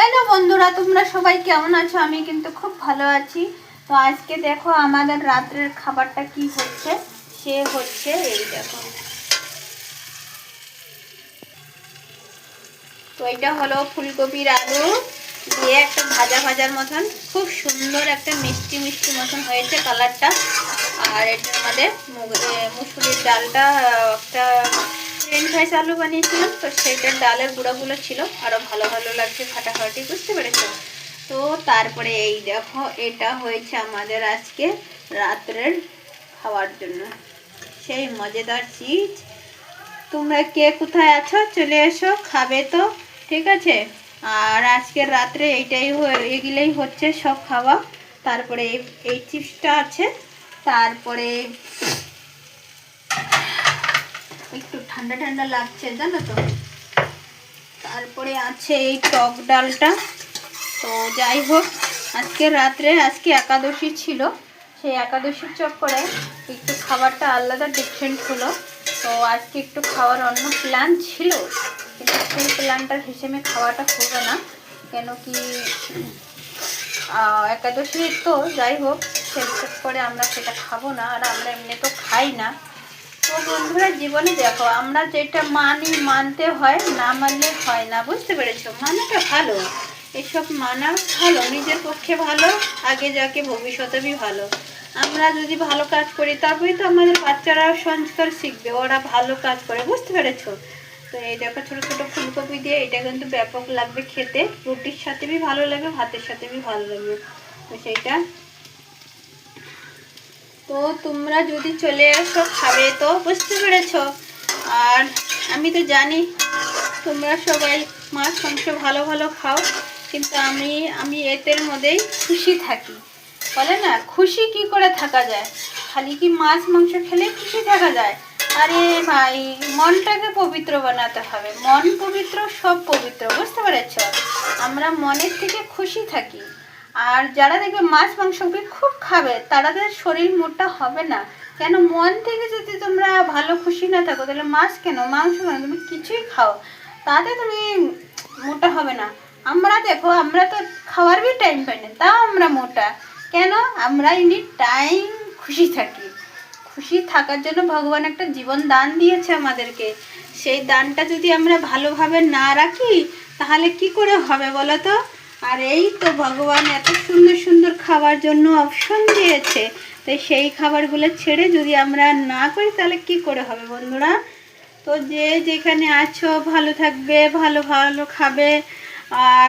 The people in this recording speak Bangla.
হ্যালো বন্ধুরা, তোমরা সবাই কেমন আছো? আমি কিন্তু খুব ভালো আছি। তো আজকে দেখো আমাদের রাত্রের খাবারটা কি হচ্ছে। সে হচ্ছে এই দেখো, তো এটা হলো ফুলকপির আলু দিয়ে একটা ভাজা ভাজার মতন, খুব সুন্দর একটা মিষ্টি মিষ্টি মতন হয়েছে কালারটা। আর এটার মধ্যে মুসুরির ডালটা একটা ফ্রেঞ্চ ফ্রাইস আলু বানিয়েছিলাম, তো সেইটার ডালের গুঁড়োগুলো ছিল, আরও ভালো ভালো লাগছে ফাটাফাটি, বুঝতে পেরেছো? তো তারপরে এই দেখো, এটা হয়েছে আমাদের আজকে রাত্রের খাওয়ার জন্য সেই মজাদার চিজ। তোমরা কে কোথায় আছো চলে এসো, খাবে তো, ঠিক আছে? আর আজকের রাত্রে এগুলোই হচ্ছে সব খাওয়া। তারপরে এই চিপসটা আছে, তারপরে একটু ঠান্ডা ঠান্ডা লাগছে জানো তো, তারপরে আছে এই টক ডালটা। তো যাই হোক, আজকে রাত্রে আজকে একাদশী ছিল, সেই একাদশীর চক্করে একটু খাবারটা আলাদা ডিফারেন্ট হলো। তো আজকে একটু খাওয়ার অন্য প্ল্যান ছিল, কিন্তু সেই প্ল্যানটার হিসেবে খাওয়াটা হবে না, কেন কি একাদশী তো যাই হোক, সেই করে আমরা সেটা খাবো না, আর আমরা এমনি তো খাই না। তো বন্ধুরা, জীবনে দেখো আমরা যেটা মানি মানতে হয়, না মানলে হয় না, বুঝতে পেরেছো? মানাটা ভালো, এসব মানা ভালো, নিজের পক্ষে ভালো, আগে যাকে ভবিষ্যতে ভালো। আমরা যদি ভালো কাজ করি তারপরে তো আমাদের বাচ্চারাও সংস্কার শিখবে, ওরা ভালো কাজ করে, বুঝতে পেরেছো? তো এই দেখো ছোটো ছোটো ফুলকপি দিয়ে, এটা কিন্তু ব্যাপক লাগবে খেতে, রুটির সাথে ভালো লাগবে, ভাতের সাথে ভালো লাগবে। তো সেইটা, তো তোমরা যদি চলে আসো খাবে তো, বুঝতে পেরেছো? আর আমি তো জানি তোমরা সবাই মাছ মাংস ভালো ভালো খাও, কিন্তু আমি এতের মধ্যেই খুশি থাকি। বলে না, খুশি কি করে থাকা যায়? খালি কি মাছ মাংস খেলে খুশি থাকা যায়? আরে ভাই, মনটাকে পবিত্র বানাতে হবে, মন পবিত্র সব পবিত্র, বুঝতে পেরেছো? আমরা মনের থেকে খুশি থাকি। আর যারা দেখবে মাছ মাংস খুব খাবে, তাদের শরীর মোটা হবে না। কেন? মন থেকে যদি তোমরা ভালো খুশি না থাকো, তাহলে মাছ কেন, মাংস কেন, তুমি কিছুই খাও, তাতে তুমি মোটা হবে না। আমরা দেখো, আমরা তো খাওয়ার টাইম পাই না, তাও আমরা মোটা কেন? আমরা এনি টাইম খুশি থাকি। খুশি থাকার জন্য ভগবান একটা জীবন দান দিয়েছে আমাদেরকে, সেই দানটা যদি আমরা ভালোভাবে না রাখি, তাহলে কি করে হবে বলো তো? আর এই তো ভগবান এত সুন্দর সুন্দর খাবার জন্য অপশন দিয়েছে, তাই সেই খাবারগুলো ছেড়ে যদি আমরা না করি, তাহলে কি করে হবে বন্ধুরা? তো যে যেখানে আছো ভালো থাকবে, ভালো ভালো খাবে। আর